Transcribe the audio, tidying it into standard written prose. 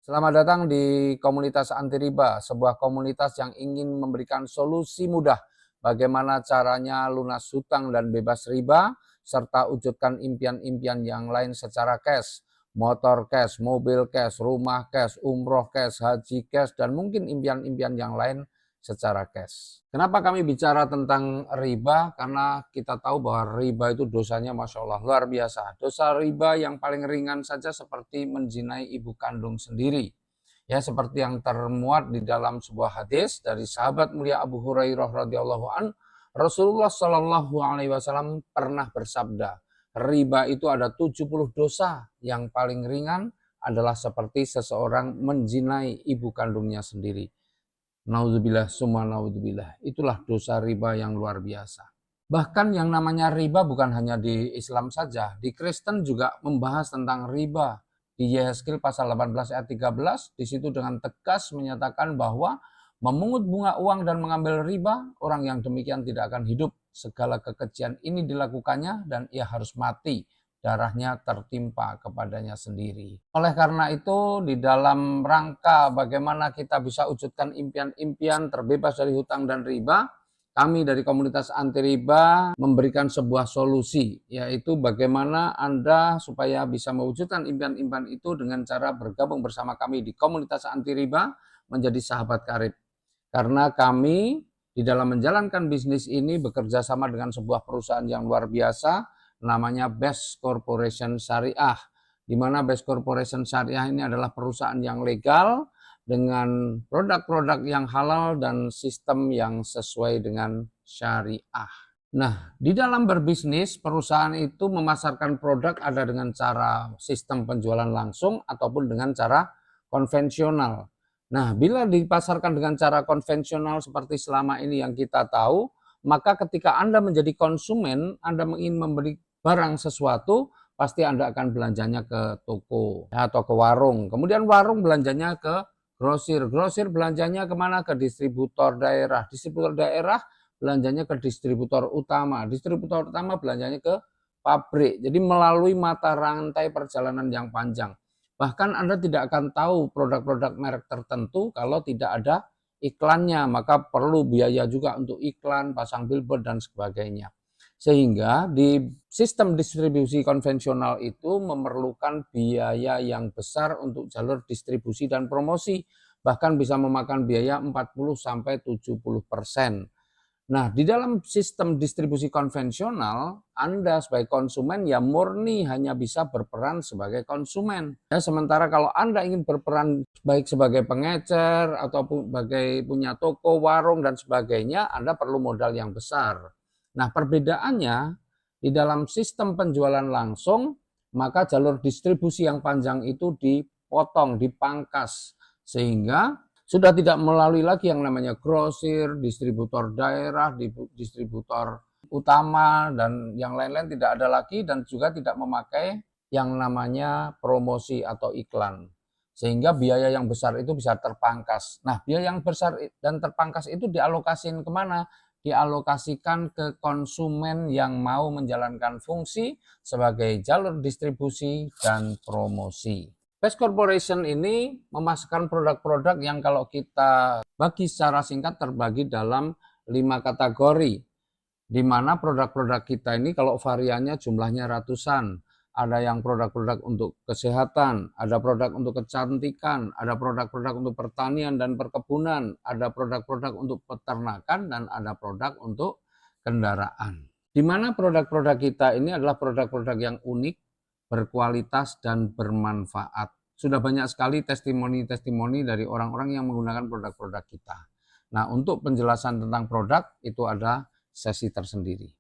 Selamat datang di komunitas anti riba, sebuah komunitas yang ingin memberikan solusi mudah bagaimana caranya lunas hutang dan bebas riba, serta wujudkan impian-impian yang lain secara cash, motor cash, mobil cash, rumah cash, umroh cash, haji cash, dan mungkin impian-impian yang lain secara cash. Kenapa kami bicara tentang riba? Karena kita tahu bahwa riba itu dosanya Masya Allah luar biasa. Dosa riba yang paling ringan saja seperti menzinai ibu kandung sendiri. Ya, seperti yang termuat di dalam sebuah hadis dari sahabat mulia Abu Hurairah radhiyallahu an, Rasulullah Shallallahu alaihi wasallam pernah bersabda, riba itu ada 70 dosa, yang paling ringan adalah seperti seseorang menzinai ibu kandungnya sendiri. Naudzubillah summa naudzubillah. Itulah dosa riba yang luar biasa. Bahkan yang namanya riba bukan hanya di Islam saja, di Kristen juga membahas tentang riba. Di Yehezkiel pasal 18 ayat 13, di situ dengan tegas menyatakan bahwa memungut bunga uang dan mengambil riba, orang yang demikian tidak akan hidup. Segala kekejian ini dilakukannya dan ia harus mati. Darahnya tertimpa kepadanya sendiri. Oleh karena itu, di dalam rangka bagaimana kita bisa wujudkan impian-impian terbebas dari hutang dan riba, kami dari komunitas anti riba memberikan sebuah solusi, yaitu bagaimana Anda supaya bisa mewujudkan impian-impian itu dengan cara bergabung bersama kami di komunitas anti riba menjadi sahabat karib. Karena kami di dalam menjalankan bisnis ini bekerja sama dengan sebuah perusahaan yang luar biasa, namanya Best Corporation Syariah, di mana Best Corporation Syariah ini adalah perusahaan yang legal dengan produk-produk yang halal dan sistem yang sesuai dengan syariah. Nah, di dalam berbisnis, perusahaan itu memasarkan produk ada dengan cara sistem penjualan langsung ataupun dengan cara konvensional. Nah, bila dipasarkan dengan cara konvensional seperti selama ini yang kita tahu, maka ketika Anda menjadi konsumen, Anda ingin membeli barang sesuatu, pasti Anda akan belanjanya ke toko atau ke warung. Kemudian warung belanjanya ke grosir. Grosir belanjanya kemana? Ke distributor daerah. Distributor daerah belanjanya ke distributor utama. Distributor utama belanjanya ke pabrik. Jadi melalui mata rantai perjalanan yang panjang. Bahkan Anda tidak akan tahu produk-produk merek tertentu kalau tidak ada iklannya. Maka perlu biaya juga untuk iklan, pasang billboard, dan sebagainya. Sehingga di sistem distribusi konvensional itu memerlukan biaya yang besar untuk jalur distribusi dan promosi, bahkan bisa memakan biaya 40-70%. Nah, di dalam sistem distribusi konvensional, Anda sebagai konsumen ya murni hanya bisa berperan sebagai konsumen. Ya, sementara kalau Anda ingin berperan baik sebagai pengecer ataupun sebagai punya toko, warung, dan sebagainya, Anda perlu modal yang besar. Nah, perbedaannya di dalam sistem penjualan langsung, maka jalur distribusi yang panjang itu dipotong, dipangkas, sehingga sudah tidak melalui lagi yang namanya grosir, distributor daerah, distributor utama, dan yang lain-lain tidak ada lagi, dan juga tidak memakai yang namanya promosi atau iklan. Sehingga biaya yang besar itu bisa terpangkas. Nah, biaya yang besar dan terpangkas itu dialokasikan kemana? Dialokasikan ke konsumen yang mau menjalankan fungsi sebagai jalur distribusi dan promosi. Best Corporation ini memasarkan produk-produk yang kalau kita bagi secara singkat terbagi dalam 5 kategori, di mana produk-produk kita ini kalau variannya jumlahnya ratusan. Ada yang produk-produk untuk kesehatan, ada produk untuk kecantikan, ada produk-produk untuk pertanian dan perkebunan, ada produk-produk untuk peternakan, dan ada produk untuk kendaraan. Di mana produk-produk kita ini adalah produk-produk yang unik, berkualitas, dan bermanfaat. Sudah banyak sekali testimoni-testimoni dari orang-orang yang menggunakan produk-produk kita. Nah, untuk penjelasan tentang produk itu ada sesi tersendiri.